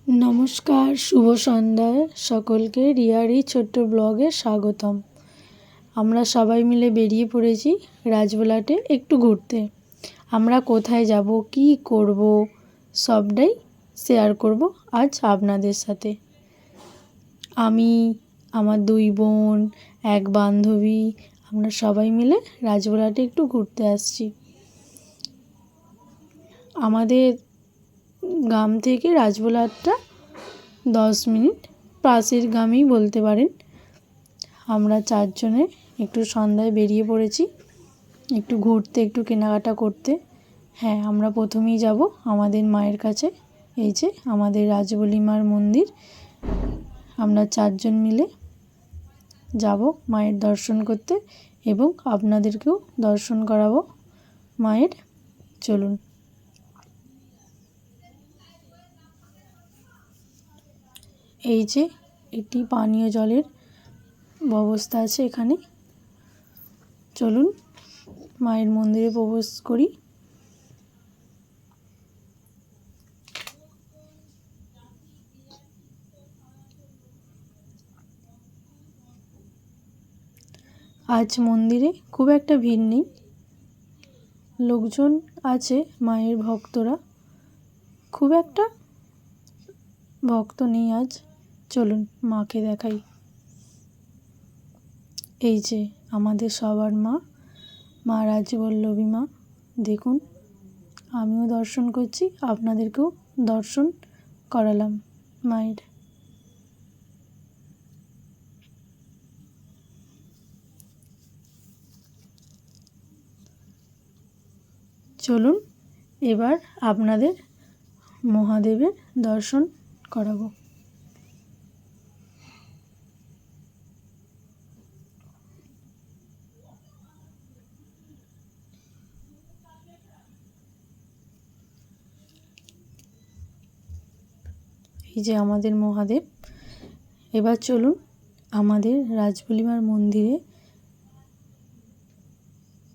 নমস্কার, শুভ সন্ধ্যায় সকলকে রিয়ার এই ছোট্ট ব্লগে স্বাগতম। আমরা সবাই মিলে বেরিয়ে পড়েছি রাজবালাটে একটু ঘুরতে। আমরা কোথায় যাব, কি করব, সবটাই শেয়ার করব আজ আপনাদের সাথে। আমি, আমার দুই বোন, এক বান্ধবী, আমরা সবাই মিলে রাজবালাটে একটু ঘুরতে আসছি। আমাদের গ্রাম থেকে রাজবালাটা 10 মিনিট পাশের গ্রামেই বলতে পারেন। আমরা চারজনে একটু সন্ধ্যায় বেরিয়ে পড়েছি একটু ঘুরতে, একটু কেনাকাটা করতে। হ্যাঁ, আমরা প্রথমেই যাব আমাদের মায়ের কাছে। এই যে আমাদের রাজবলি মার মন্দির। আমরা চারজন মিলে যাব মায়ের দর্শন করতে এবং আপনাদেরকেও দর্শন করাবো মায়ের। চলুন। এই যে একটি পানীয় জলের ব্যবস্থা আছে এখানে। চলুন মায়ের মন্দিরে প্রবেশ করি। আজ মন্দিরে খুব একটা ভিড় নেই, লোকজন আছে, মায়ের ভক্তরা, খুব একটা ভক্ত নেই আজ। চলুন মাকে দেখাই। এই যে আমাদের সবার মা, মা রাজবল্লভী মা। দেখুন, আমিও দর্শন করছি, আপনাদেরকেও দর্শন করালাম মায়ের। চলুন এবার আপনাদের মহাদেবের দর্শন করাবো। এই যে আমাদের মহাদেব। এবার চলুন আমাদের রাজবলি মার মন্দিরে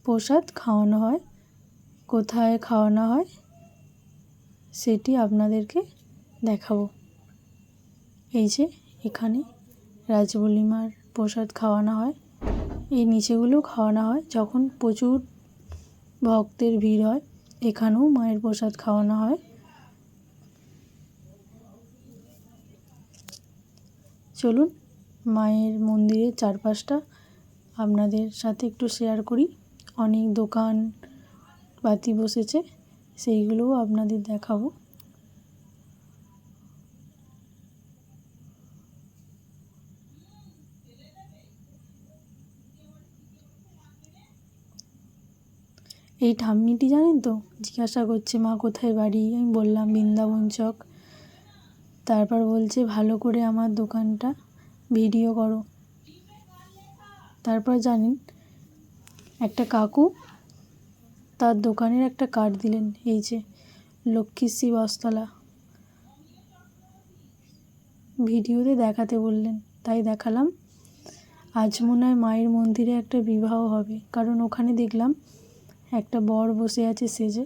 প্রসাদ খাওয়ানো হয়, কোথায় খাওয়ানো হয় সেটি আপনাদেরকে দেখাবো। এই যে এখানে রাজবলি মার প্রসাদ খাওয়ানো হয়, এই নিচেগুলোও খাওয়ানো হয় যখন প্রচুর ভক্তের ভিড় হয়। এখানেও মায়ের প্রসাদ খাওয়ানো হয়। চলুন মায়ের মন্দিরের চারপাশটা আপনাদের সাথে একটু শেয়ার করি। অনেক দোকান পাতি বসেছে, সেইগুলোও আপনাদের দেখাবো। এই ঠাম্মিটি জানেন তো, জিজ্ঞাসা করছে মা কোথায় বাড়ি। আমি বললাম বৃন্দাবন চক। তারপর বলছে ভালো করে আমার দোকানটা ভিডিও করো। তারপর জানেন একটা কাকু তার দোকানের একটা কার্ড দিলেন, এই যে লক্ষ্মীশ্রী বস্তলা, ভিডিওতে দেখাতে বললেন, তাই দেখালাম। আজ মনে হয় মায়ের মন্দিরে একটা বিবাহ হবে, কারণ ওখানে দেখলাম একটা বর বসে আছে সেজে।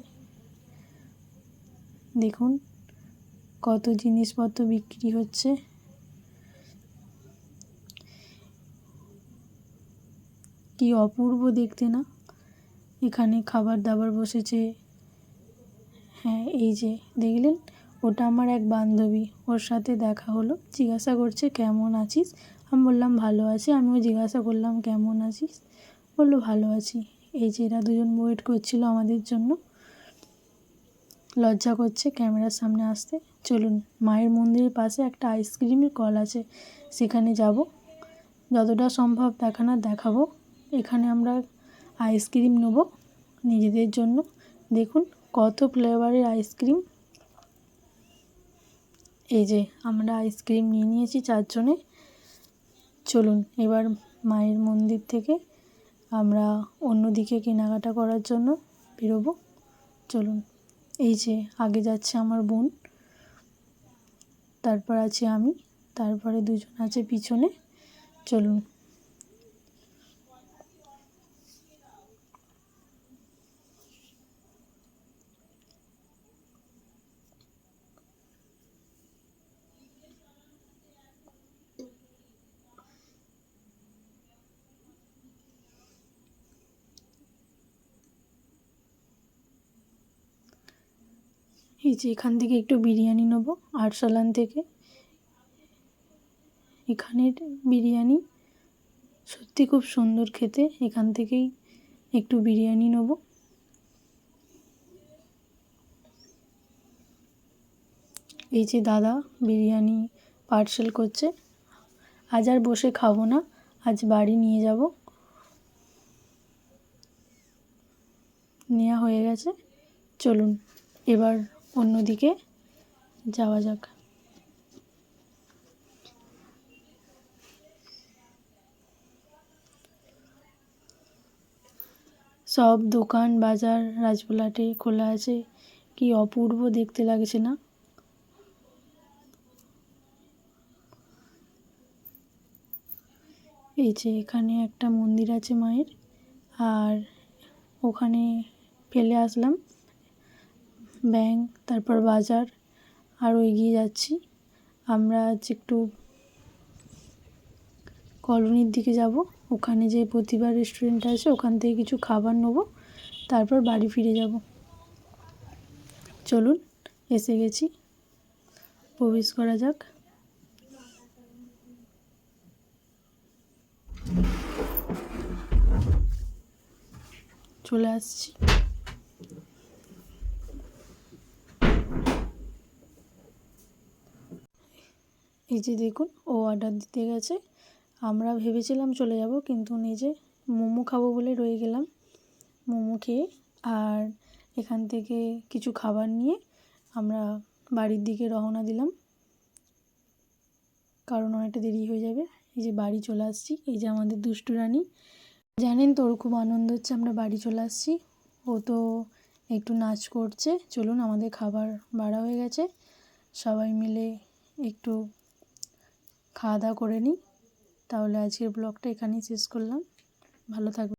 দেখুন কত জিনিসপত্র বিক্রি হচ্ছে। কি অপূর্ব দেখতে না। এখানে খাবার দাবার বসেছে। হ্যাঁ, এই যে দেখলেন, ওটা আমার এক বান্ধবী, ওর সাথে দেখা হলো। জিজ্ঞাসা করছে কেমন আছিস। আমি বললাম ভালো আছি। আমিও জিজ্ঞাসা করলাম কেমন আছিস, বললো ভালো আছি। এই যে এরা দুজন ওয়েট করছিল আমাদের জন্য, লজ্জা করছে ক্যামেরার সামনে আসতে। চলুন মায়ের মন্দিরের পাশে একটা আইসক্রিমের কল আছে, সেখানে যাব, যতটা সম্ভব দেখানোর দেখাবো। এখানে আমরা আইসক্রিম নেব নিজেদের জন্য। দেখুন কত ফ্লেভারের আইসক্রিম। এই যে আমরা আইসক্রিম নিয়ে নিয়েছি চারজনে। চলুন এবার মায়ের মন্দির থেকে আমরা অন্যদিকে কেনাকাটা করার জন্য বেরোবো। চলুন। এই যে আগে যাচ্ছে আমার বোন, তারপর আছে আমি, তারপরে দুজন আছে পিছনে। চলুন। এই যে এখান থেকে একটু বিরিয়ানি নেবো আরসালান থেকে। এখানের বিরিয়ানি সত্যি খুব সুন্দর খেতে। এখান থেকেই একটু বিরিয়ানি নেব। এই যে দাদা বিরিয়ানি পার্সেল করছে। আজ আর বসে খাবো না, আজ বাড়ি নিয়ে যাব। নেওয়া হয়ে গেছে, চলুন এবার অন্যদিকে যাওয়া যাক। সব দোকান বাজার রাজবালাটে খোলা আছে, কি অপূর্ব দেখতে লাগছে না? এই যে এখানে একটা মন্দির আছে মায়ের, আর ওখানে ফেলে আসলাম ব্যাংক, তারপর বাজার, আরও এগিয়ে যাচ্ছি। আমরা আজ একটু কলোনির দিকে যাব। ওখানে যে প্রতিভা রেস্টুরেন্ট আছে ওখান থেকে কিছু খাবার নেব, তারপর বাড়ি ফিরে যাব। চলুন এসে গেছি, প্রবেশ করা যাক। চলে আসছি। এই যে দেখুন, ও অর্ডার দিতে গেছে। আমরা ভেবেছিলাম চলে যাব, কিন্তু নিজে মোমো খাবো বলে রয়ে গেলাম। মোমো খেয়ে আর এখান থেকে কিছু খাবার নিয়ে আমরা বাড়ির দিকে রওনা দিলাম, কারণ অনেকটা দেরি হয়ে যাবে। এই যে বাড়ি চলে আসছি। এই যে আমাদের দুষ্টু রানী, জানেন তো ওর খুব আনন্দ হচ্ছে আমরা বাড়ি চলে আসছি। ও তো একটু নাচ করছে। চলুন, আমাদের খাবার বাড়া হয়ে গেছে, সবাই মিলে একটু খাওয়া দাওয়া করে নিই। তাহলে আজকের ব্লগটা এখানেই শেষ করলাম। ভালো থাকবেন।